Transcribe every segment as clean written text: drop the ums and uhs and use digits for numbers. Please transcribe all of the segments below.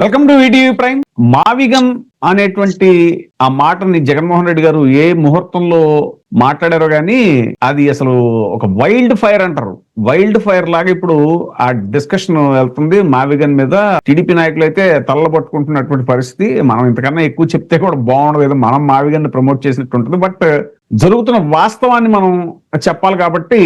Welcome to ETV Prime. మావిగన్ అనేటువంటి ఆ మాటని జగన్మోహన్ రెడ్డి గారు ఏ ముహూర్తంలో మాట్లాడారో గానీ అది అసలు ఒక వైల్డ్ ఫైర్ అంటారు. వైల్డ్ ఫైర్ లాగా ఇప్పుడు ఆ డిస్కషన్ వెళ్తుంది మావిగన్ మీద. టీడీపీ నాయకులు అయితే తల్ల పట్టుకుంటున్నటువంటి పరిస్థితి. మనం ఇంతకన్నా ఎక్కువ చెప్తే కూడా బాగుండదు కదా, మనం మావిగన్ ప్రమోట్ చేసినట్టు ఉంటుంది. బట్ జరుగుతున్న వాస్తవాన్ని మనం చెప్పాలి కాబట్టి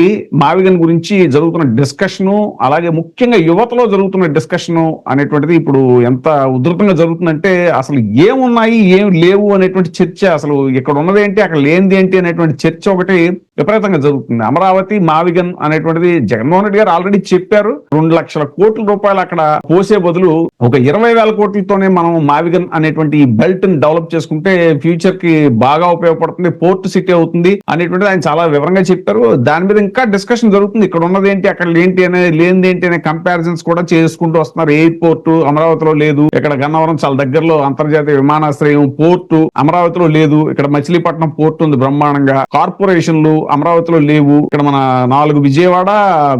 మావిగన్ గురించి జరుగుతున్న డిస్కషను, అలాగే ముఖ్యంగా యువతలో జరుగుతున్న డిస్కషను అనేటువంటిది ఇప్పుడు ఎంత ఉధృతంగా జరుగుతుందంటే అసలు ఏమున్నాయి ఏం లేవు అనేటువంటి చర్చ, అసలు ఇక్కడ ఉన్నది ఏంటి అక్కడ లేనిది ఏంటి అనేటువంటి చర్చ ఒకటి విపరీతంగా జరుగుతుంది. అమరావతి మావిగన్ అనేటువంటిది జగన్మోహన్ రెడ్డి గారు ఆల్రెడీ చెప్పారు. 2 లక్షల కోట్ల రూపాయలు అక్కడ పోసే బదులు ఒక 20,000 కోట్లతోనే మనం మావిగన్ అనేటువంటి బెల్ట్ ని డెవలప్ చేసుకుంటే ఫ్యూచర్ కి బాగా ఉపయోగపడుతుంది, పోర్ట్ సిటీ అవుతుంది అనేటువంటిది ఆయన చాలా వివరంగా చెప్పారు. దాని మీద ఇంకా డిస్కషన్ జరుగుతుంది. ఇక్కడ ఉన్నది ఏంటి అక్కడ లేనిది ఏంటి అనే కంపారిజన్స్ కూడా చేసుకుంటూ వస్తున్నారు. ఎయిర్పోర్ట్ అమరావతిలో లేదు, ఇక్కడ గన్నవరం చాలా దగ్గరలో అంతర్జాతీయ విమానాశ్రయం, పోర్టు అమరావతిలో లేదు, ఇక్కడ మచిలీపట్నం పోర్టు ఉంది బ్రహ్మాండంగా, కార్పొరేషన్లు అమరావతిలో లేవు, ఇక్కడ మన 4 విజయవాడ,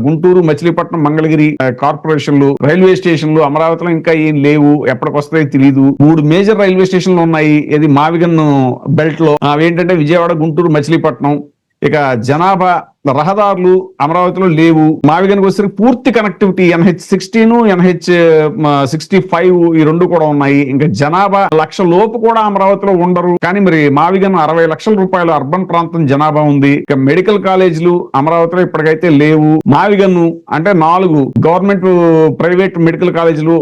గుంటూరు, మచిలీపట్నం, మంగళగిరి కార్పొరేషన్లు, రైల్వే స్టేషన్లు అమరావతిలో ఇంకా ఏం లేవు, ఎప్పటికొస్తాయో తెలియదు. 3 మేజర్ రైల్వే స్టేషన్లు ఉన్నాయి ఇది మావిగన్ బెల్ట్ లో. అవేంటంటే విజయవాడ, గుంటూరు, మచిలీపట్నం. ఇక జనాభా రహదారులు అమరావతిలో లేవు. మావిగన్కి వచ్చేసరికి పూర్తి కనెక్టివిటీ NH16, NH65 ఈ 2 కూడా ఉన్నాయి. ఇంకా జనాభా 1,00,000 లోపు కూడా అమరావతిలో ఉండరు. కానీ మరి మావిగన్ 60 లక్షల రూపాయలు అర్బన్ ప్రాంతం జనాభా ఉంది. ఇక మెడికల్ కాలేజీలు అమరావతిలో ఇప్పటికైతే లేవు. మావిగన్ అంటే 4 గవర్నమెంట్ ప్రైవేట్ మెడికల్ కాలేజీలు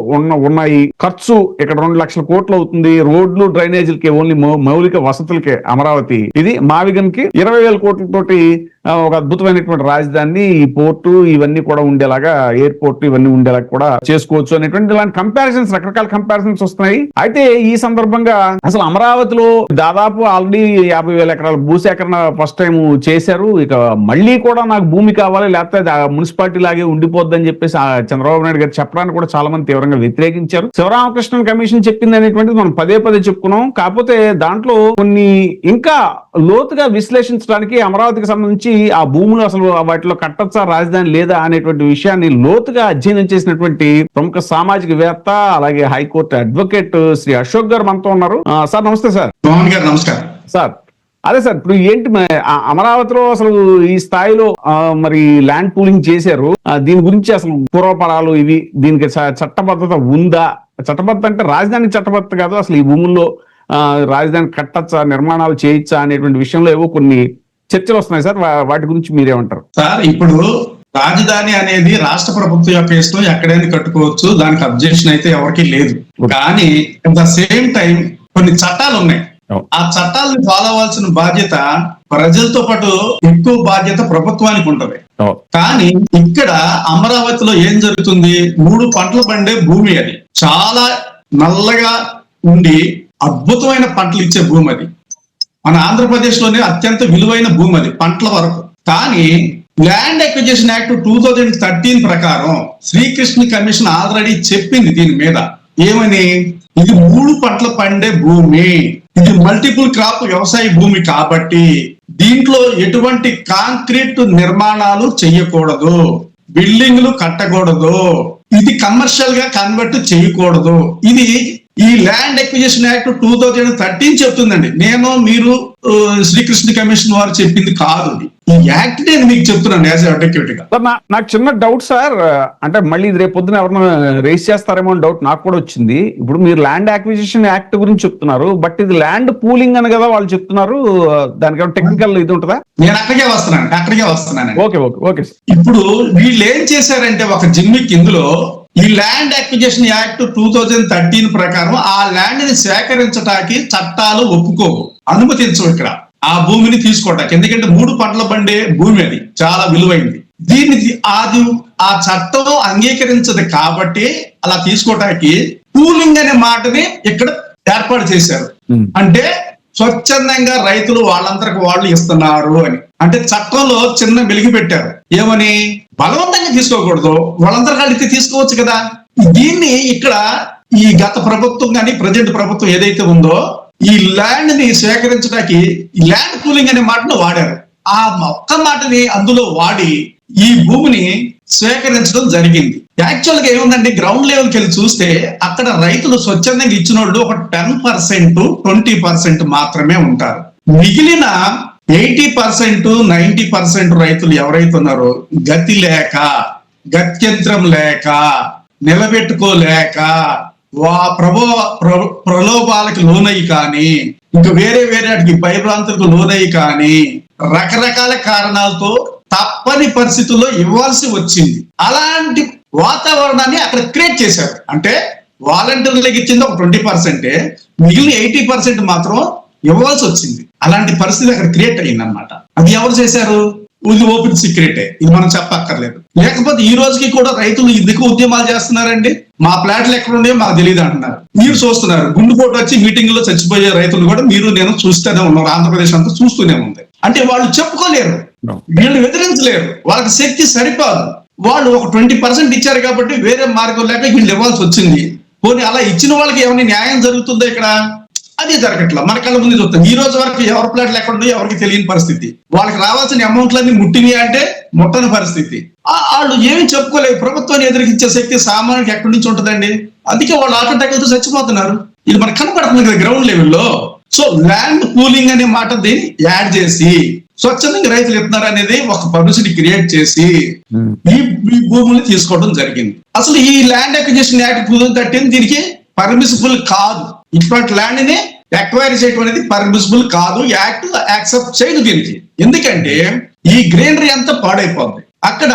ఉన్నాయి. ఖర్చు ఇక్కడ 2 లక్షల కోట్లు అవుతుంది. రోడ్లు డ్రైనేజీలకి ఓన్లీ మౌలిక వసతులకే అమరావతి. ఇది మావిగన్ కి 20,000 కోట్లతోటి ఒక అద్భుతమైనటువంటి రాజధాని, ఈ పోర్టు ఇవన్నీ కూడా ఉండేలాగా, ఎయిర్పోర్ట్ ఇవన్నీ ఉండేలాగా కూడా చేసుకోవచ్చు అనేటువంటి ఇలాంటి కంపారిజన్స్, రకరకాల కంపారిజన్స్ వస్తున్నాయి. అయితే ఈ సందర్భంగా అసలు అమరావతిలో దాదాపు ఆల్రెడీ 50,000 ఎకరాల భూసేకరణ ఫస్ట్ టైం చేశారు. ఇక మళ్ళీ కూడా నాకు భూమి కావాలి, లేకపోతే మున్సిపాలిటీ లాగే ఉండిపోద్దని చెప్పేసి చంద్రబాబు నాయుడు గారు చెప్పడానికి కూడా చాలా మంది తీవ్రంగా వ్యతిరేకించారు. శివరామకృష్ణన్ కమిషన్ చెప్పింది అనేటువంటిది మనం పదే చెప్పుకున్నాం. కాకపోతే దాంట్లో కొన్ని ఇంకా లోతుగా విశ్లేషించడానికి అమరావతికి సంబంధించి ఆ భూములు అసలు వాటిలో కట్టొచ్చా, రాజధాని లేదా అనేటువంటి విషయాన్ని లోతుగా అధ్యయనం చేసినటువంటి ప్రముఖ సామాజికవేత్త, అలాగే హైకోర్టు అడ్వకేట్ శ్రీ అశోక్ గారు మనతో ఉన్నారు. సార్ నమస్తే. సార్ మోహన్ గారు నమస్కారం. సార్ అదే సార్, ఇప్పుడు ఏంటి అమరావతిలో అసలు ఈ స్థాయిలో మరి ల్యాండ్ పూలింగ్ చేశారు, దీని గురించి అసలు పూర్వపరాలు ఇవి, దీనికి చట్టబద్ధత ఉందా? చట్టబద్ధత అంటే రాజధానికి చట్టబద్ధత కాదు, అసలు ఈ భూముల్లో రాజధాని కట్టచ్చా, నిర్మాణాలు చేయొచ్చా అనేటువంటి విషయంలో ఏవో కొన్ని చర్చలు వస్తున్నాయి సార్. వాటి గురించి మీరేమంటారు? సార్, ఇప్పుడు రాజధాని అనేది రాష్ట్ర ప్రభుత్వం యొక్క ఇష్టం, ఎక్కడైనా కట్టుకోవచ్చు, దానికి అబ్జెక్షన్ అయితే ఎవరికి లేదు. కానీ అట్ ద సేమ్ టైం కొన్ని చట్టాలు ఉన్నాయి. ఆ చట్టాలను ఫాలో అవ్వాల్సిన బాధ్యత ప్రజలతో పాటు ఎక్కువ బాధ్యత ప్రభుత్వానికి ఉంటది. కానీ ఇక్కడ అమరావతిలో ఏం జరుగుతుంది, 3 పంటలు పండే భూమి, అది చాలా నల్లగా ఉండి అద్భుతమైన పంటలు ఇచ్చే భూమి, అది మన ఆంధ్రప్రదేశ్ లోనే అత్యంత విలువైన భూమి, అది పంటల వరకు. కానీ ల్యాండ్ అక్విజిషన్ యాక్ట్ 2013 ప్రకారం శ్రీకృష్ణ కమిషన్ ఆల్రెడీ చెప్పింది దీని మీద. ఏమని? ఇది 3 పంటలు పండే భూమి, ఇది మల్టిపుల్ క్రాప్ వ్యవసాయ భూమి కాబట్టి దీంట్లో ఎటువంటి కాంక్రీట్ నిర్మాణాలు చెయ్యకూడదు, బిల్డింగ్లు కట్టకూడదు, ఇది కమర్షియల్ గా కన్వర్ట్ చేయకూడదు. ఇది ఈ ల్యాండ్ అక్విజిషన్ యాక్ట్ 2013 చెప్తుందండి. మీరు శ్రీకృష్ణ కమిషన్ వారు చెప్పింది కాదు. ఈ యాక్ట్ నేను మీకు చెప్తున్నాను యాజ్ అడ్వకేట్ గా. నాకు చిన్న డౌట్ సార్, అంటే మళ్ళీ ఇది రేపు పొద్దున ఎవరైనా రేస్ చేస్తారేమో అని డౌట్ నాకు కూడా వచ్చింది. ఇప్పుడు మీరు ల్యాండ్ అక్విజిషన్ యాక్ట్ గురించి చెప్తున్నారు, బట్ ఇది ల్యాండ్ పూలింగ్ అని కదా వాళ్ళు చెప్తున్నారు, దానికి టెక్నికల్ ఇది ఉంటుందా? నేను అక్కడికే వస్తున్నాను. ఓకే. ఇప్పుడు వీళ్ళు ఏం చేశారంటే ఒక జిమ్మిక్ ఇందులో ఈ ల్యాండ్ అక్విజిషన్ యాక్ట్ 2013 ప్రకారం ఆ ల్యాండ్ ని సేకరించడానికి చట్టాలు ఒప్పుకోవు, అనుమతించవు ఇక్కడ ఆ భూమిని తీసుకోవటానికి. ఎందుకంటే 3 పంటలు పండే భూమి, అది చాలా విలువైంది. దీన్ని ఆ చట్టం అంగీకరించదు కాబట్టి అలా తీసుకోవటానికి పూలింగ్ అనే మాటని ఇక్కడ ఏర్పాటు చేశారు. అంటే స్వచ్ఛందంగా రైతులు వాళ్ళందరికి వాళ్ళు ఇస్తున్నారు అని. అంటే చట్టంలో చిన్న వెలిగి పెట్టారు. ఏమని? బలవంతంగా తీసుకోకూడదు, వాళ్ళందరికీ అడిగితే తీసుకోవచ్చు కదా. దీన్ని ఇక్కడ ఈ గత ప్రభుత్వం కానీ ప్రజెంట్ ప్రభుత్వం ఏదైతే ఉందో ఈ ల్యాండ్ ని సేకరించడానికి ల్యాండ్ పూలింగ్ అనే మాటను వాడారు. ఆ ఒక్క మాటని అందులో వాడి ఈ భూమిని సేకరించడం జరిగింది. యాక్చువల్ గా ఏముందండి, గ్రౌండ్ లెవెల్కి వెళ్ళి చూస్తే అక్కడ రైతులు స్వచ్ఛందంగా ఇచ్చిన వాళ్ళు ఒక 10%, 20% మాత్రమే ఉంటారు. మిగిలిన 80%, 90% రైతులు ఎవరైతే ఉన్నారో గతి లేక, గత్యంతరం లేక, నిలబెట్టుకోలేక, ప్రలోభాలకు లోనయ్యి కానీ, ఇంకా వేరే వాటికి భయభ్రాంతులకు లోనయ్యి కానీ, రకరకాల కారణాలతో తప్పని పరిస్థితుల్లో ఇవ్వాల్సి వచ్చింది. అలాంటి వాతావరణాన్ని అక్కడ క్రియేట్ చేశారు. అంటే వాలంటీర్లకు ఇచ్చింది ఒక 20%, మిగిలిన 80% మాత్రం ఇవ్వాల్సి వచ్చింది. అలాంటి పరిస్థితి అక్కడ క్రియేట్ అయింది అనమాట. అది ఎవరు చేశారు? ఇది ఓపెన్ సీక్రెటే, ఇది మనం చెప్పక్కర్లేదు. లేకపోతే ఈ రోజుకి కూడా రైతులు ఎందుకు ఉద్యమాలు చేస్తున్నారండి? మా ప్లాట్లు ఎక్కడ ఉన్నాయో మాకు తెలియదు అంటున్నారు. మీరు చూస్తున్నారు, గుండెపోటు వచ్చి మీటింగ్ లో చచ్చిపోయే రైతులు కూడా మీరు నేను చూస్తూనే ఉన్నారు. ఆంధ్రప్రదేశ్ అంతా చూస్తూనే ఉంది. అంటే వాళ్ళు చెప్పుకోలేరు, వీళ్ళు ఎదిరించలేరు, వాళ్ళకి శక్తి సరిపోదు. వాళ్ళు ఒక 20% ఇచ్చారు కాబట్టి వేరే మార్గం లేక వీళ్ళు ఇవ్వాల్సి వచ్చింది. పోనీ అలా ఇచ్చిన వాళ్ళకి ఏమైనా న్యాయం జరుగుతుందో ఇక్కడ? అది జరగట్లా. మన కళ్ళ ముందు చూస్తాం. ఈ రోజు వరకు ఎవరి ప్లాట్లు ఎక్కడ ఉన్నాయో ఎవరికి తెలియని పరిస్థితి. వాళ్ళకి రావాల్సిన అమౌంట్లన్నీ ముట్టిని అంటే ముట్టని పరిస్థితి. వాళ్ళు ఏమి చెప్పుకోలేదు. ప్రభుత్వాన్ని ఎదురుకిచ్చే శక్తి సామాన్యుడికి ఎక్కడి నుంచి ఉంటుందండి? అందుకే వాళ్ళు ఆటోటైకల్తో చచ్చిపోతున్నారు. ఇది మనకు కనపడుతుంది కదా గ్రౌండ్ లెవెల్లో. సో ల్యాండ్ పూలింగ్ అనే మాట దీన్ని యాడ్ చేసి స్వచ్ఛందంగా రైతులు ఇస్తున్నారు అనేది ఒక పబ్లిసిటీ క్రియేట్ చేసి ఈ భూముల్ని తీసుకోవడం జరిగింది. అసలు ఈ ల్యాండ్ అక్విజిషన్ యాక్ట్ 2013 దీనికి పర్మిసిబుల్ కాదు. ఇటువంటి ల్యాండ్ ని ఎక్వైర్ చేయడం అనేది పర్మిసిబుల్ కాదు. యాక్ట్ యాక్సెప్ట్ చేయదు దీనికి. ఎందుకంటే ఈ గ్రీనరీ అంతా పాడైపోద్ది. అక్కడ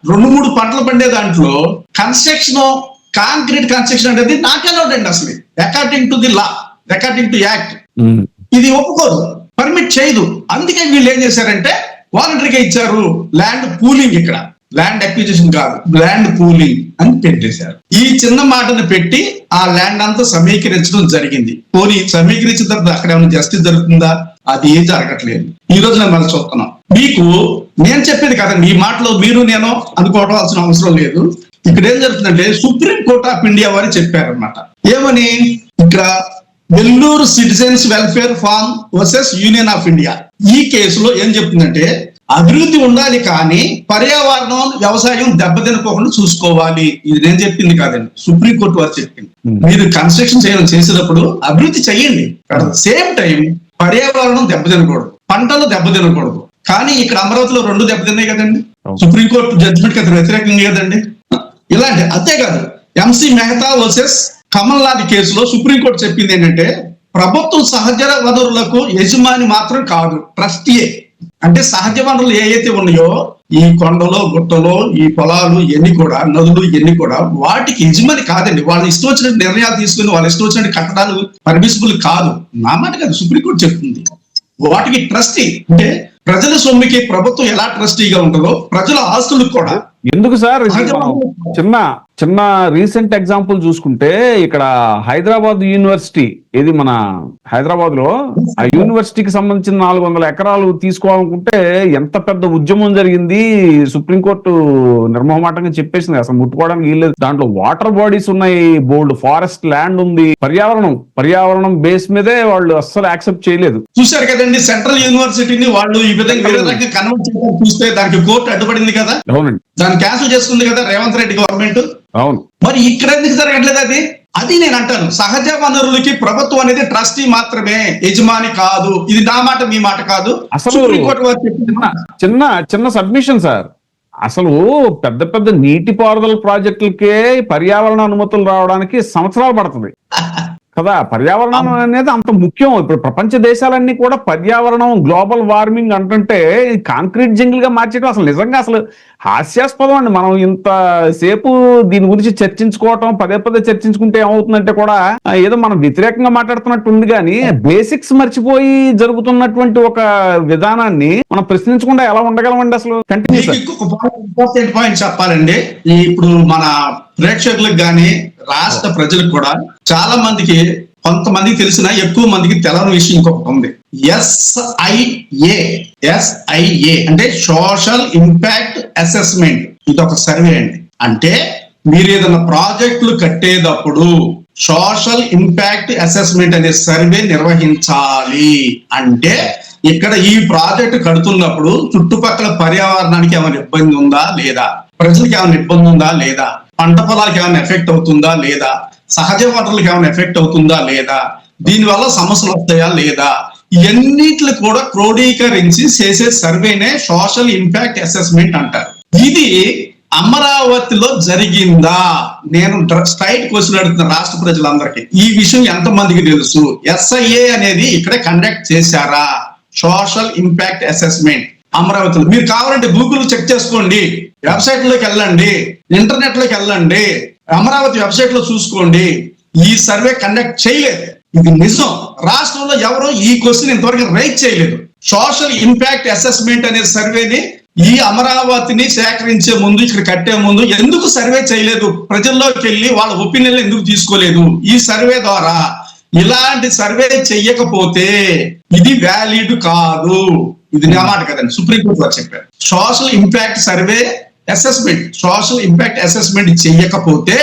2-3 పంటలు పండే దాంట్లో కన్స్ట్రక్షన్, కాంక్రీట్ కన్స్ట్రక్షన్ అనేది నాట్ అలౌడ్ అండి అసలు, according to the law, according to act. ఇది ఒప్పుకోదు, పర్మిట్ చేయదు. అందుకే వీళ్ళు ఏం చేశారంటే వాలంటరీగా ఇచ్చారు ల్యాండ్ పూలింగ్. ఇక్కడ ల్యాండ్ అక్విజిషన్ కాదు, ల్యాండ్ పూలింగ్ అని పెట్టేశారు. ఈ చిన్న మాటను పెట్టి ఆ ల్యాండ్ అంతా సమీకరించడం జరిగింది. పోనీ సమీకరించిన తర్వాత అక్కడ ఏమైనా జస్టిస్ జరుగుతుందా? అది ఏం జరగట్లేదు. ఈ రోజు మనం చూస్తున్నాం. మీకు నేను చెప్పేది కదండి, ఈ మాటలో మీరు నేను అనుకోవాల్సిన అవసరం లేదు. ఇక్కడ ఏం జరుగుతుందంటే సుప్రీం కోర్ట్ ఆఫ్ ఇండియా వారు చెప్పారన్నమాట. ఏమని? ఇక్కడ Vellore citizens welfare forum versus union of India, ఈ కేసులో ఏం చెప్తుందంటే అభివృద్ధి ఉండాలి కానీ పర్యావరణం, వ్యవసాయం దెబ్బతినకోకుండా చూసుకోవాలి. ఇది నేను చెప్పింది కాదండి, సుప్రీంకోర్టు వారు చెప్పింది. మీరు కన్స్ట్రక్షన్ చేసినప్పుడు అభివృద్ధి చెయ్యండి, సేమ్ టైం పర్యావరణం దెబ్బతినకూడదు, పంటలు దెబ్బతినకూడదు. కానీ ఇక్కడ అమరావతిలో 2 దెబ్బతిన్నాయి కదండి. సుప్రీంకోర్టు జడ్జిమెంట్ కదా వ్యతిరేకంగా కదండి. ఇలాంటి అంతేకాదు, ఎంసీ మెహతా వర్సెస్ కమల్నాథ్ కేసులో సుప్రీంకోర్టు చెప్పింది ఏంటంటే ప్రభుత్వం సహజ వనరులకు యజమాని మాత్రం కాదు, ట్రస్టీయే. అంటే సహజ వనరులు ఏవైతే ఉన్నాయో, ఈ కొండలో, గుట్టలో, ఈ పొలాలు ఇవన్నీ కూడా, నదులు ఇవన్నీ కూడా వాటికి యజమాని కాదండి. వాళ్ళు ఇష్టం వచ్చినట్టు నిర్ణయాలు తీసుకుని వాళ్ళు ఇష్టం వచ్చినట్టు కట్టడాలు పర్మిసిబుల్ కాదు. నా మాట కాదు, సుప్రీంకోర్టు చెప్తుంది. వాటికి ట్రస్టీ అంటే ప్రజల సొమ్ముకి ప్రభుత్వం ఎలా ట్రస్టీగా ఉంటుందో ప్రజల ఆస్తులకు కూడా. ఎందుకు సార్ చిన్న రీసెంట్ ఎగ్జాంపుల్ చూసుకుంటే ఇక్కడ హైదరాబాద్ యూనివర్సిటీ, ఇది మన హైదరాబాద్ లో ఆ యూనివర్సిటీకి సంబంధించిన 400 ఎకరాలు తీసుకోవాలనుకుంటే ఎంత పెద్ద ఉద్యమం జరిగింది. సుప్రీంకోర్టు నిర్మోహమాటంగా చెప్పేసింది అసలు ముట్టుకోవడానికి వీల్లేదు. దాంట్లో వాటర్ బాడీస్ ఉన్నాయి, బోల్డ్ ఫారెస్ట్ ల్యాండ్ ఉంది. పర్యావరణం బేస్ మీదే వాళ్ళు అస్సలు యాక్సెప్ట్ చేయలేదు. చూశారు కదండి, సెంట్రల్ యూనివర్సిటీని వాళ్ళు ఈ విధంగా కన్వర్ట్ చేయడం చూస్తే దానికి కోర్టు అడ్డుపడింది కదా. అవునండి, దాన్ని క్యాన్సిల్ చేసుకుంది కదా రేవంత్ రెడ్డి గవర్నమెంట్. అవును. మరి ఇక్కడ ఎందుకు జరగట్లేదు? అది నేను అంటాను, సహజ వనరులకి ప్రభుత్వం అనేది ట్రస్టీ మాత్రమే, యజమాని కాదు. ఇది నా మాట, మీ మాట కాదు. అసలు చిన్న సబ్మిషన్ సార్, అసలు పెద్ద నీటిపారుదల ప్రాజెక్టులకే పర్యావరణ అనుమతులు రావడానికి సంవత్సరాలు పడుతుంది కదా. పర్యావరణం అనేది అంత ముఖ్యం. ఇప్పుడు ప్రపంచ దేశాలన్నీ కూడా పర్యావరణం, గ్లోబల్ వార్మింగ్ అంటుంటే కాంక్రీట్ జంగిల్ గా మార్చడం అసలు నిజంగా అసలు హాస్యాస్పదం అండి. మనం ఇంతసేపు దీని గురించి చర్చించుకోవటం, పదే చర్చించుకుంటే ఏమవుతుందంటే కూడా ఏదో మనం వ్యతిరేకంగా మాట్లాడుతున్నట్టు ఉంది. కానీ బేసిక్స్ మర్చిపోయి జరుగుతున్నటువంటి ఒక విధానాన్ని మనం ప్రశ్నించకుండా ఎలా ఉండగలమండి? అసలు ఇంపార్టెంట్ పాయింట్ చెప్పాలండి. ఇప్పుడు మన ప్రేక్షకులకు గాని రాష్ట్ర ప్రజలకు కూడా చాలా మందికి, కొంతమందికి తెలిసిన, ఎక్కువ మందికి తెలవని విషయం ఇంకొకటి ఉంది. SIA అంటే సోషల్ ఇంపాక్ట్ అసెస్మెంట్. ఇది ఒక సర్వే అండి. అంటే మీరు ఏదైనా ప్రాజెక్టులు కట్టేటప్పుడు సోషల్ ఇంపాక్ట్ అసెస్మెంట్ అనే సర్వే నిర్వహించాలి. అంటే ఇక్కడ ఈ ప్రాజెక్టు కడుతున్నప్పుడు చుట్టుపక్కల పర్యావరణానికి ఏమైనా ఇబ్బంది ఉందా లేదా, ప్రజలకు ఏమైనా ఇబ్బంది ఉందా లేదా, పంట పొలాలకు ఏమైనా ఎఫెక్ట్ అవుతుందా లేదా, సహజ వనరులకు ఏమైనా ఎఫెక్ట్ అవుతుందా లేదా, దీనివల్ల సమస్యలు వస్తాయా లేదా, ఇవన్నిట్లు కూడా క్రోడీకరించి చేసే సర్వేనే సోషల్ ఇంపాక్ట్ అసెస్మెంట్ అంటారు. ఇది అమరావతిలో జరిగిందా? నేను స్ట్రైట్ క్వశ్చన్ అడుగుతున్న రాష్ట్ర ప్రజలందరికీ, ఈ విషయం ఎంతమందికి తెలుసు? SIA అనేది ఇక్కడే కండక్ట్ చేశారా సోషల్ ఇంపాక్ట్ అసెస్మెంట్ అమరావతిలో? మీరు కావాలంటే గూగుల్ చెక్ చేసుకోండి, వెబ్సైట్ లోకి వెళ్ళండి, ఇంటర్నెట్ లోకి వెళ్ళండి, అమరావతి వెబ్సైట్ లో చూసుకోండి. ఈ సర్వే కండక్ట్ చేయలేదు, ఇది నిజం. రాష్ట్రంలో ఎవరో ఈ క్వశ్చన్ ఇంతవరకు రైజ్ చేయలేదు. సోషల్ ఇంపాక్ట్ అసెస్మెంట్ అనే సర్వేని ఈ అమరావతిని సేకరించే ముందు, ఇక్కడ కట్టే ముందు ఎందుకు సర్వే చేయలేదు? ప్రజల్లోకి వెళ్ళి వాళ్ళ ఒపీనియన్ ఎందుకు తీసుకోలేదు? ఈ సర్వే ద్వారా ఇలాంటి సర్వే చెయ్యకపోతే ఇది వ్యాలిడ్ కాదు. ఇది నా మాట కదండి, సుప్రీంకోర్టు వారు చెప్పారు. Social impact survey assessment, social impact assessment చెయ్యకపోతే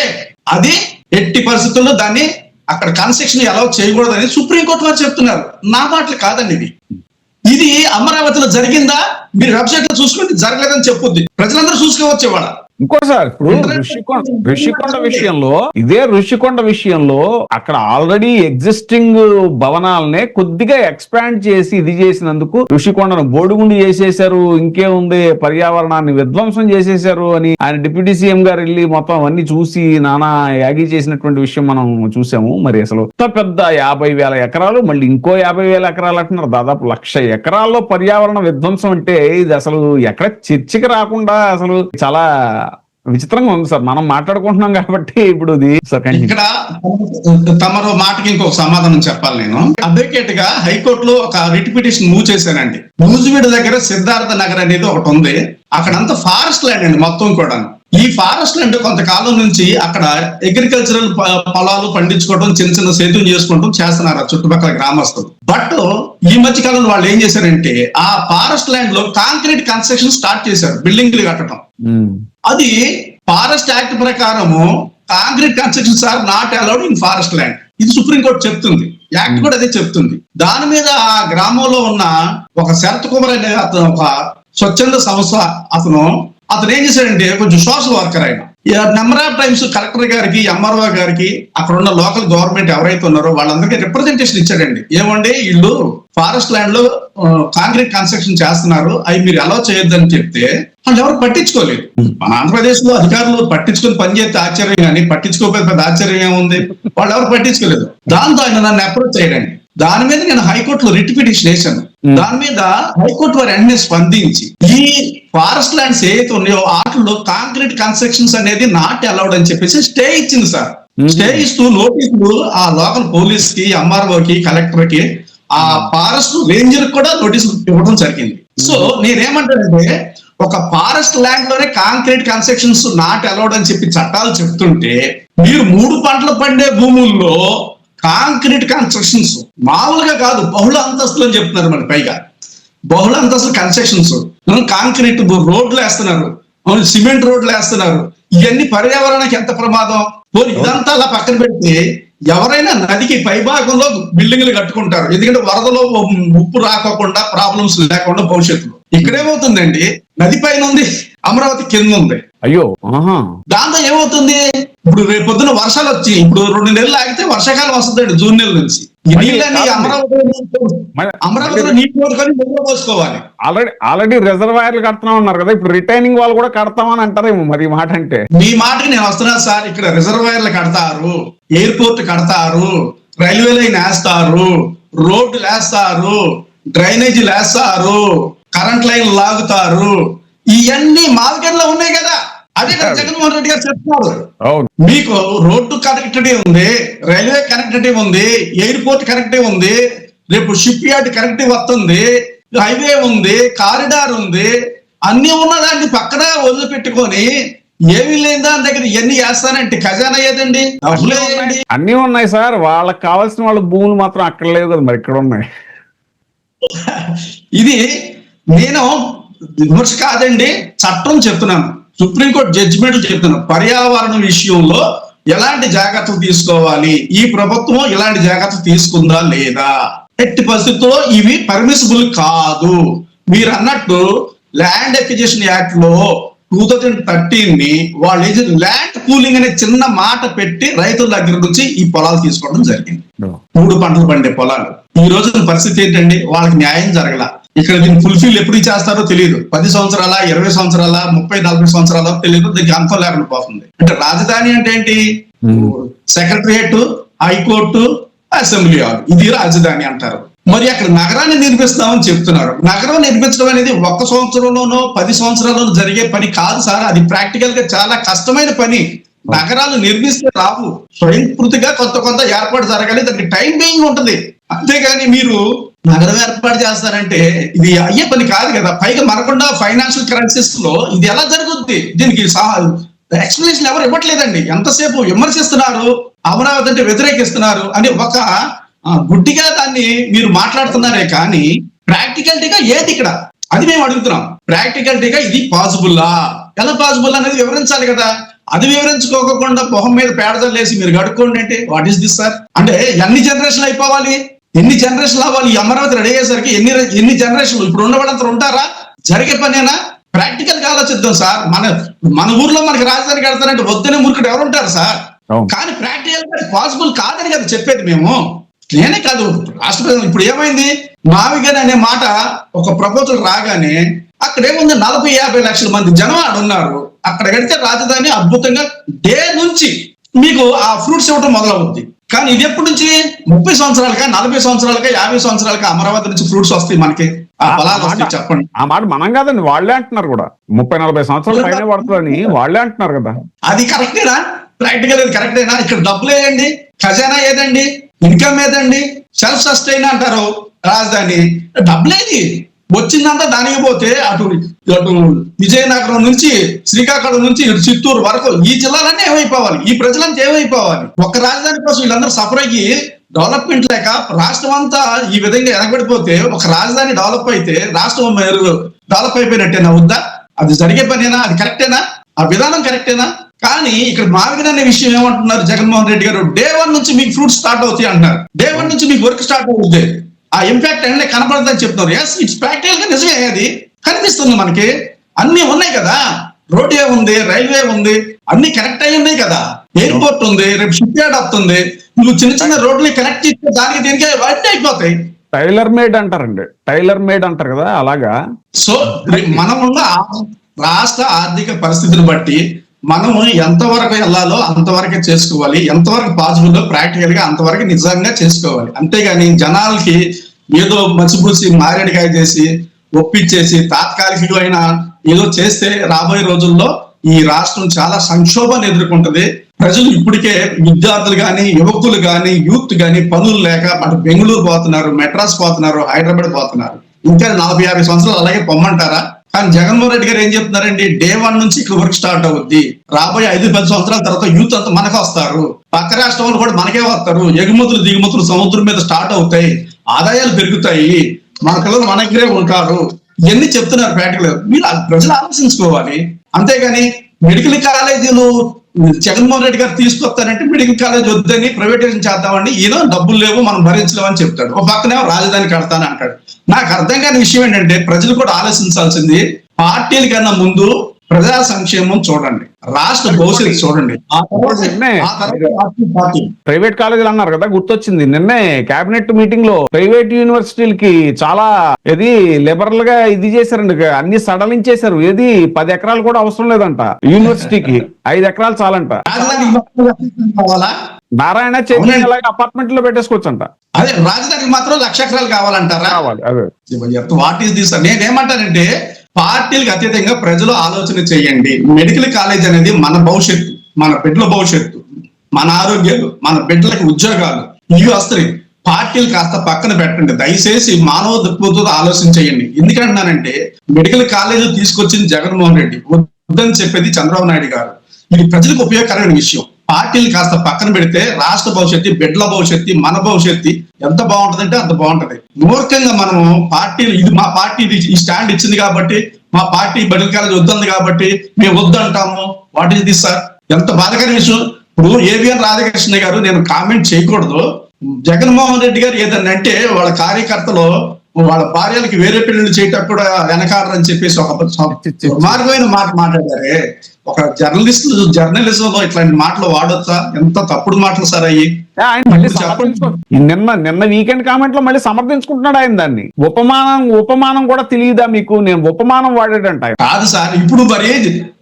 అది ఎట్టి పరిస్థితుల్లో దాన్ని అక్కడ కన్స్ట్రక్షన్ ఎలా చేయకూడదని సుప్రీంకోర్టు వారు చెప్తున్నారు. నా మాటలు కాదండి ఇది. ఇది అమరావతిలో జరిగిందా? మీరు వెబ్సైట్ లో చూసుకుంటే జరగలేదని చెప్పొద్ది, ప్రజలందరూ చూసుకోవచ్చు. ఇవాళ ఇంకోటి సార్, ఇప్పుడు ఋషికొండ విషయంలో, ఇదే ఋషికొండ విషయంలో అక్కడ ఆల్రెడీ ఎగ్జిస్టింగ్ భవనాలనే కొద్దిగా ఎక్స్పాండ్ చేసి ఇది చేసినందుకు ఋషికొండను బోడిగుండి చేసేశారు, ఇంకేముంది పర్యావరణాన్ని విధ్వంసం చేసేశారు అని ఆయన డిప్యూటీ సీఎం గారు వెళ్ళి మొత్తం అవన్నీ చూసి నానా యాగి చేసినటువంటి విషయం మనం చూసాము. మరి అసలు పెద్ద 50,000 ఎకరాలు, మళ్ళీ ఇంకో 50,000 ఎకరాలు అంటున్నారు, దాదాపు 1,00,000 ఎకరాల్లో పర్యావరణ విధ్వంసం అంటే ఇది అసలు ఎక్కడ చర్చకి రాకుండా అసలు చాలా విచిత్రంగా ఉంది సార్. మనం మాట్లాడుకుంటున్నాం కాబట్టి ఇప్పుడు ఇక్కడ తమరు మాటకి ఇంకొక సమాధానం చెప్పాలి. నేను అడ్వకేట్ గా హైకోర్టులో ఒక రిట్ పిటిషన్ మూవ్ చేశానండి. నూజివీడు దగ్గర సిద్ధార్థ నగర్ అనేది ఒకటి ఉంది. అక్కడంతా ఫారెస్ట్ ల్యాండ్ అండి మొత్తం కూడా. ఈ ఫారెస్ట్ ల్యాండ్ కొంతకాలం నుంచి అక్కడ అగ్రికల్చరల్ పొలాలు పండించుకోవడం, చిన్న చిన్న సేద్యం చేసుకోవడం చేస్తున్నారు చుట్టుపక్కల గ్రామస్తులు. బట్ ఈ మధ్య కాలంలో వాళ్ళు ఏం చేశారంటే ఆ ఫారెస్ట్ ల్యాండ్ లో కాంక్రీట్ కన్స్ట్రక్షన్ స్టార్ట్ చేశారు, బిల్డింగ్లు కట్టడం. అది ఫారెస్ట్ యాక్ట్ ప్రకారము concrete constructions are not allowed in forest land. ఇది సుప్రీంకోర్టు చెప్తుంది, యాక్ట్ కూడా అదే చెప్తుంది. దాని మీద ఆ గ్రామంలో ఉన్న ఒక శరత్ కుమార్ అనే అతను, ఒక స్వచ్ఛంద సంస్థ అతను ఏం చేశాడంటే కొంచెం సోషల్ వర్కర్ ఆయన. నెంబర్ ఆఫ్ టైమ్స్ కలెక్టర్ గారికి, ఎంఆర్ఓ గారికి, అక్కడ ఉన్న లోకల్ గవర్నమెంట్ ఎవరైతే ఉన్నారో వాళ్ళందరికీ రిప్రజెంటేషన్ ఇచ్చారండి. ఏమంటే వీళ్ళు ఫారెస్ట్ ల్యాండ్ లో కాంక్రీట్ కన్స్ట్రక్షన్ చేస్తున్నారు, అవి మీరు అలౌ చేయొద్దని చెప్తే వాళ్ళు ఎవరు పట్టించుకోలేదు. మన ఆంధ్రప్రదేశ్ లో అధికారులు పట్టించుకొని పనిచేస్తే ఆశ్చర్యం, కానీ పట్టించుకోకపోతే పెద్ద ఆశ్చర్యం ఏముంది? వాళ్ళు ఎవరు పట్టించుకోలేదు. దాంతో ఆయన నన్ను అప్రోచ్ చేయడండి. దాని మీద నేను హైకోర్టులో రిట్ పిటిషన్ వేశాను. దాని మీద హైకోర్టు వారు అన్ని స్పందించి ఈ ఫారెస్ట్ ల్యాండ్స్ ఏదైతే ఉన్నాయో వాటిలో కాంక్రీట్ కన్స్ట్రక్షన్స్ అనేది నాట్ అలౌడ్ అని చెప్పేసి స్టే ఇచ్చింది సార్. స్టే ఇస్తూ నోటీసులు ఆ లోకల్ పోలీస్ కి, ఎంఆర్ఓకి, కలెక్టర్ కి, ఆ ఫారెస్ట్ రేంజర్ కూడా నోటీసులు ఇవ్వడం జరిగింది. సో నేనేమంటానంటే ఒక ఫారెస్ట్ ల్యాండ్ లోనే కాంక్రీట్ కన్స్ట్రక్షన్స్ నాట్ అలౌడ్ అని చెప్పి చట్టాలు చెప్తుంటే, మీరు 3 పంటలు పండే భూముల్లో కాంక్రీట్ కన్స్ట్రక్షన్స్ మామూలుగా కాదు, బహుళ అంతస్తులు అని చెప్తున్నారు. మరి పైగా బహుళ అంతస్తులు కన్స్ట్రక్షన్స్, కాంక్రీట్ రోడ్లు వేస్తున్నారు, సిమెంట్ రోడ్లు వేస్తున్నారు. ఇవన్నీ పర్యావరణానికి ఎంత ప్రమాదం. ఇదంతా అలా పక్కన పెడితే ఎవరైనా నదికి పైభాగంలో బిల్డింగ్లు కట్టుకుంటారు, ఎందుకంటే వరదలో ముప్పు రాకోకుండా, ప్రాబ్లమ్స్ లేకుండా భవిష్యత్తులో. ఇక్కడేమవుతుందండి, నది పైన ఉంది, అమరావతి కింద ఉంది. అయ్యో, దాంతో ఏమవుతుంది? ఇప్పుడు రేపు పొద్దున వర్షాలు వచ్చి ఇప్పుడు 2 నెలలు ఆగితే వర్షాకాలం వస్తుందండి జూన్ నెల నుంచి. ఈ నీళ్ళని అమరావతిలో నీటి పోసుకొని ముందు పోసుకోవాలి. ఆల్రెడీ రిజర్వాయర్లు కడతాం ఉన్నారు కదా, ఇప్పుడు రిటైనింగ్ వాళ్ళు కూడా కడతామని అంటారేమో మరి మాట అంటే. మీ మాటకి నేను వస్తున్నాను సార్. ఇక్కడ రిజర్వాయర్లు కడతారు, ఎయిర్పోర్ట్ కడతారు, రైల్వే లైన్ వేస్తారు, రోడ్లు వేస్తారు, డ్రైనేజీలు వేస్తారు, కరెంట్ లైన్ లాగుతారు. ఇవన్నీ మార్కెట్లో ఉన్నాయి కదా. అదే కదా జగన్మోహన్ రెడ్డి గారు చెప్తున్నారు. మీకు రోడ్డు కనెక్టివిటీ ఉంది, రైల్వే కనెక్టివిటీ ఉంది, ఎయిర్పోర్ట్ కనెక్టివిటీ ఉంది, రేపు షిప్ యార్డ్ కనెక్టివిటీ వస్తుంది, హైవే ఉంది, కారిడార్ ఉంది, అన్ని ఉన్నదాన్ని పక్కన వదిలిపెట్టుకొని ఏమీ లేని దాని దగ్గర ఎన్ని చేస్తానంటే ఖజానా ఏదండి? అన్ని ఉన్నాయి సార్, వాళ్ళకి కావాల్సిన వాళ్ళ భూములు మాత్రం అక్కడ లేవు కదా, మరి ఇక్కడ ఉన్నాయి. ఇది నేను విమర్శ కాదండి, చట్టం చెప్తున్నాను, సుప్రీంకోర్టు జడ్జిమెంట్ చెప్తున్నాను. పర్యావరణ విషయంలో ఎలాంటి జాగ్రత్తలు తీసుకోవాలి, ఈ ప్రభుత్వం ఇలాంటి జాగ్రత్తలు తీసుకుందా లేదా, ఎట్టి పరిస్థితుల్లో ఇవి పర్మిసిబుల్ కాదు. మీరు అన్నట్టు ల్యాండ్ ఎక్విజిషన్ యాక్ట్ లో 2013 వాళ్ళు ఏది ల్యాండ్ పూలింగ్ అనే చిన్న మాట పెట్టి రైతుల దగ్గర నుంచి ఈ పొలాలు తీసుకోవడం జరిగింది. 3 పంటలు పండే పొలాలు. ఈ రోజు పరిస్థితి ఏంటండి? వాళ్ళకి న్యాయం జరగల. ఇక్కడ దీన్ని ఫుల్ఫిల్ ఎప్పుడు చేస్తారో తెలియదు. 10 సంవత్సరాల 20 సంవత్సరాల 30-40 సంవత్సరాల తెలియదు. దీనికి అంతం లేకుండా పోతుంది. అంటే రాజధాని అంటే ఏంటి? సెక్రటరియట్, హైకోర్టు, అసెంబ్లీ హాల్, ఇది రాజధాని అంటారు. మరి అక్కడ నగరాన్ని నిర్మిస్తామని చెప్తున్నారు. నగరం నిర్మించడం అనేది 1 సంవత్సరంలోనో 10 సంవత్సరాల్లోనో జరిగే పని కాదు సార్. అది ప్రాక్టికల్ గా చాలా కష్టమైన పని. నగరాలు నిర్మిస్తే రావు. స్వయంకృతిగా కొంత ఏర్పాటు జరగాలి. దానికి టైం బేయింగ్ ఉంటుంది. అంతేగాని మీరు నగరం ఏర్పాటు చేస్తారంటే ఇది అయ్యే పని కాదు కదా. పైగా మనకుండా ఫైనాన్షియల్ క్రైసిస్ లో ఇది ఎలా జరుగుద్ది? దీనికి ఎక్స్ప్లెనేషన్ ఎవరు ఇవ్వట్లేదండి. ఎంతసేపు విమర్శిస్తున్నారు, అమరావతి అంటే వ్యతిరేకిస్తున్నారు అని ఒక గుడ్డిగా దాన్ని మీరు మాట్లాడుతున్నారే కానీ ప్రాక్టికాలిటీగా ఏది ఇక్కడ అది మేము అడుగుతున్నాం. ప్రాక్టికాలిటీగా ఇది పాసిబుల్లా, ఎలా పాసిబుల్ అనేది వివరించాలి కదా. అది వివరించుకోకుండా మొహం మీద పేడదలేసి మీరు గడుక్కోండి అంటే వాట్ ఈస్ దిస్ సార్? అంటే ఎన్ని జనరేషన్లు అయిపోవాలి? ఎన్ని జనరేషన్లు అవ్వాలి? ఈ అమరావతి రెడీ అయ్యేసరికి ఎన్ని జనరేషన్లు? ఇప్పుడు ఉన్నవాళ్ళంతా ఉంటారా? జరిగే పనేనా? ప్రాక్టికల్ గా ఆలోచిద్దాం సార్. మన ఊర్లో మనకి రాజధాని కడతారంటే వద్దనే మురుకుడు ఎవరు ఉంటారు సార్? కానీ ప్రాక్టికల్ గా పాసిబుల్ కాదని కదా చెప్పేది మేము. నేనే కాదు, రాష్ట్ర ప్రజలు. ఇప్పుడు ఏమైంది? మావిగన్ అనే మాట ఒక ప్రపోజల్ రాగానే అక్కడేముంది 40-50 లక్షల మంది జనం ఆడున్నారు. అక్కడ కడితే రాజధాని అద్భుతంగా డే నుంచి మీకు ఆ ఫ్రూట్స్ ఇవ్వడం మొదలవుద్ది. కానీ ఇది ఎప్పటి నుంచి? 30 సంవత్సరాలకా 40 సంవత్సరాలకా 50 సంవత్సరాలకా అమరావతి నుంచి ఫ్రూట్స్ వస్తాయి మనకి? ఆ పొలాలు వస్తాయి చెప్పండి. ఆ మాట మనం కాదండి, వాళ్ళే అంటున్నారు కూడా. 30-40 సంవత్సరాలు పైన పడుతుందని వాళ్ళే అంటున్నారు కదా. అది కరెక్టేనా? ప్రాక్టికల్ అది కరెక్టేనా? ఇక్కడ డబ్బులు ఏదండి? ఖజానా ఏదండి? ఇన్కమ్ ఏదండి? సెల్ఫ్ సస్టైన్ అంటారు రాజధాని. డబ్బులేది వచ్చిందంతా దానికి పోతే అటు విజయనగరం నుంచి శ్రీకాకుళం నుంచి ఇటు చిత్తూరు వరకు ఈ జిల్లాలన్నీ ఏమైపోవాలి? ఈ ప్రజలంతా ఏమైపోవాలి? ఒక్క రాజధాని కోసం వీళ్ళందరూ సఫర్ అయ్యి డెవలప్మెంట్ లేక రాష్ట్రం అంతా ఈ విధంగా ఎనగబడిపోతే ఒక రాజధాని డెవలప్ అయితే రాష్ట్రం డెవలప్ అయిపోయినట్టేనా? వద్దా? అది జరిగే పనేనా? అది కరెక్టేనా? ఆ విధానం కరెక్టేనా? కానీ ఇక్కడ మావిగన్ అనే విషయం ఏమంటున్నారు జగన్మోహన్ రెడ్డి గారు? డే 1 నుంచి మీకు ఫ్రూట్స్ స్టార్ట్ అవుతాయి అంటున్నారు. డే 1 నుంచి మీకు వర్క్ స్టార్ట్ అవుతుంది. ఆ ఇంపాక్ట్ అన్నీ కనపడదని చెప్తున్నారు. ఎస్, ఇట్స్ ప్రాక్టికల్ గా నిజమే. అది కనిపిస్తుంది మనకి. అన్ని ఉన్నాయి కదా. రోడ్ ఉంది, రైల్వే ఉంది, అన్ని కనెక్ట్ అయ్యి ఉన్నాయి కదా. ఎయిర్పోర్ట్ ఉంది, రేపు షిప్ యార్డ్ వస్తుంది. నువ్వు చిన్న రోడ్లు కనెక్ట్ చేస్తే దానికి దీనికి అన్ని అయిపోతాయి. టైలర్ మేడ్ అంటారండి, టైలర్ మేడ్ అంటారు కదా, అలాగా. సో మనమున్న రాష్ట్ర ఆర్థిక పరిస్థితిని బట్టి మనం ఎంతవరకు వెళ్ళాలో అంతవరకే చేసుకోవాలి. ఎంతవరకు పాసిబుల్ ప్రాక్టికల్ గా అంతవరకు నిజంగా చేసుకోవాలి. అంతేగాని జనాలకి ఏదో మసిపూసి మారేడుకాయ చేసి ఒప్పించేసి తాత్కాలికమైన ఏదో చేస్తే రాబోయే రోజుల్లో ఈ రాష్ట్రం చాలా సంక్షోభాన్ని ఎదుర్కొంటది. ప్రజలు ఇప్పటికే విద్యార్థులు కానీ, యువకులు కానీ, యూత్ కానీ పనులు లేక అటు బెంగళూరు పోతున్నారు, మెడ్రాస్ పోతున్నారు, హైదరాబాద్ పోతున్నారు. ఇంకా 40-50 సంవత్సరాలు అలాగే పొమ్మంటారా? కానీ జగన్మోహన్ రెడ్డి గారు ఏం చెప్తున్నారండి? డే 1 నుంచి ఇక్కడ వర్క్ స్టార్ట్ అవుద్ది. రాబోయే 5-10 సంవత్సరాల తర్వాత యూత్ అంతా మనకు వస్తారు. పక్క రాష్ట్రం వాళ్ళు కూడా మనకే వస్తారు. ఎగుమతులు దిగుమతులు సముద్రం మీద స్టార్ట్ అవుతాయి. ఆదాయాలు పెరుగుతాయి. మన పిల్లలు మన దగ్గరే ఉంటారు. ఇవన్నీ చెప్తున్నారు ప్రాక్టికల్. మీరు ప్రజలు ఆలోచించుకోవాలి. అంతేగాని మెడికల్ కాలేజీలు జగన్మోహన్ రెడ్డి గారు తీసుకొస్తారంటే మెడికల్ కాలేజ్ వద్దని ప్రైవేటైజేషన్ చేద్దామండి, ఈయన డబ్బులు లేవు మనం భరించలేమని చెప్తాడు. ఒక పక్కనేమో రాజధాని కడతాను అంటాడు. నాకు అర్థం కాని విషయం ఏంటంటే ప్రజలు కూడా ఆలోచించాల్సింది పార్టీల కన్నా ముందు ప్రజా సంక్షేమం చూడండి, రాష్ట్ర భవిష్యత్తు చూడండి. ప్రైవేట్ కాలేజీలు అన్నారు కదా, గుర్తొచ్చింది. నిన్నే కేబినెట్ మీటింగ్ లో ప్రైవేట్ యూనివర్సిటీలకి చాలా లిబరల్ గా ఇది చేశారండి. అన్ని సడలించేశారు. 10 ఎకరాలు కూడా అవసరం లేదంట యూనివర్సిటీకి, 5 ఎకరాలు చాలంట. నారాయణ చెన్నై అపార్ట్మెంట్ లో పెట్టేసుకోవచ్చంట. అదే రాజధానికి మాత్రం 1,00,000 ఎకరాలు కావాలంటారా? What is this? నేనేమంటానంటే పార్టీలకు అతీతంగా ప్రజలు ఆలోచన చేయండి. మెడికల్ కాలేజ్ అనేది మన భవిష్యత్తు, మన బిడ్డల భవిష్యత్తు, మన ఆరోగ్యాలు, మన బిడ్డలకు ఉద్యోగాలు ఇవి వస్తాయి. పార్టీలు కాస్త పక్కన పెట్టండి దయచేసి. మానవ దృక్పథంతో ఆలోచన చేయండి. ఎందుకంటున్నానంటే మెడికల్ కాలేజీ తీసుకొచ్చింది జగన్మోహన్ రెడ్డి, వద్దని చెప్పేది చంద్రబాబు నాయుడు గారు. ఇది ప్రజలకు ఉపయోగకరమైన విషయం. పార్టీలు కాస్త పక్కన పెడితే రాష్ట్ర భవిష్యత్తు, బిడ్డల భవిష్యత్తు, మన భవిష్యత్తు ఎంత బాగుంటదంటే అంత బాగుంటది. మూర్ఖంగా మనము పార్టీలు ఇది మా పార్టీ ఈ స్టాండ్ ఇచ్చింది కాబట్టి, మా పార్టీ మెడికల్ కాలేజ్ వద్దంది కాబట్టి మేము వద్దంటాము. What is this sir? ఎంత బాధకర విషయం. ఇప్పుడు ఏవిఎన్ రాధాకృష్ణ గారు, నేను కామెంట్ చేయకూడదు, జగన్మోహన్ రెడ్డి గారు ఏదన్నా అంటే వాళ్ళ కార్యకర్తలు వాళ్ళ భార్యలకి వేరే పెళ్లిళ్ళు చేయటం కూడా వెనకాడరని చెప్పేసి ఒక దుర్మార్గమైన మాట మాట్లాడారే. ఒక జర్నలిజంలో ఇట్లాంటి మాటలు వాడొచ్చా? ఎంత తప్పుడు మాటలు సార్ అయ్యి. ఆయన మళ్ళీ నిన్న వీకెండ్ కామెంట్ లో మళ్ళీ సమర్థించుకుంటున్నాడు ఆయన దాన్ని. ఉపమానం కూడా తెలియదా మీకు? నేను ఉపమానం వాడాడంట ఆయన. కాదు సార్, ఇప్పుడు మరి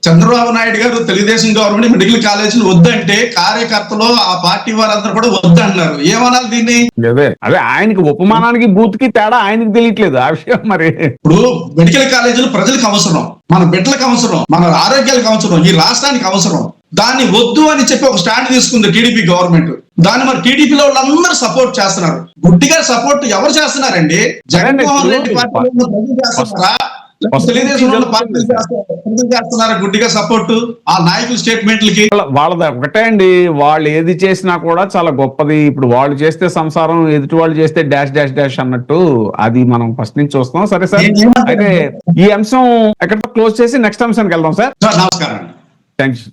చంద్రబాబు నాయుడు గారు తెలుగుదేశం గవర్నమెంట్ మెడికల్ కాలేజీలు వద్దంటే కార్యకర్తలు ఆ పార్టీ వారందరూ కూడా వద్దంటున్నారు. ఏమనాలి దీన్ని? అదే ఆయనకి ఉపమానానికి బూత్ కి తేడా ఆయనకి తెలియట్లేదు ఆ విషయం. మరి ఇప్పుడు మెడికల్ కాలేజీలు ప్రజలకు అవసరం, మన బిడ్డలకు అవసరం, మన ఆరోగ్యాలకు అవసరం, ఈ రాష్ట్రానికి అవసరం. దాన్ని వద్దు అని చెప్పి ఒక స్టాండ్ తీసుకుంది టీడీపీ గవర్నమెంట్. దాన్ని మరి టీడీపీలో వాళ్ళందరూ సపోర్ట్ చేస్తున్నారు. గుడ్డిగా సపోర్ట్ ఎవరు చేస్తున్నారండి? జగన్మోహన్ రెడ్డి పార్టీ చేస్తున్నారా? తెలుగుదేశం చేస్తున్నారా గుడ్డిగా సపోర్ట్ ఆ నాయకుల స్టేట్మెంట్లకి? వాళ్ళది ఒకటే అండి, వాళ్ళు ఏది చేసినా కూడా చాలా గొప్పది. ఇప్పుడు వాళ్ళు చేస్తే సంసారం, ఎదుటి వాళ్ళు చేస్తే డాష్ డాష్ డాష్ అన్నట్టు అది మనం ఫస్ట్ నుంచి చూస్తాం. సరే సార్, అయితే ఈ అంశం ఎక్కడ క్లోజ్ చేసి నెక్స్ట్ అంశానికి వెళ్దాం సార్. నమస్కారం. థ్యాంక్స్.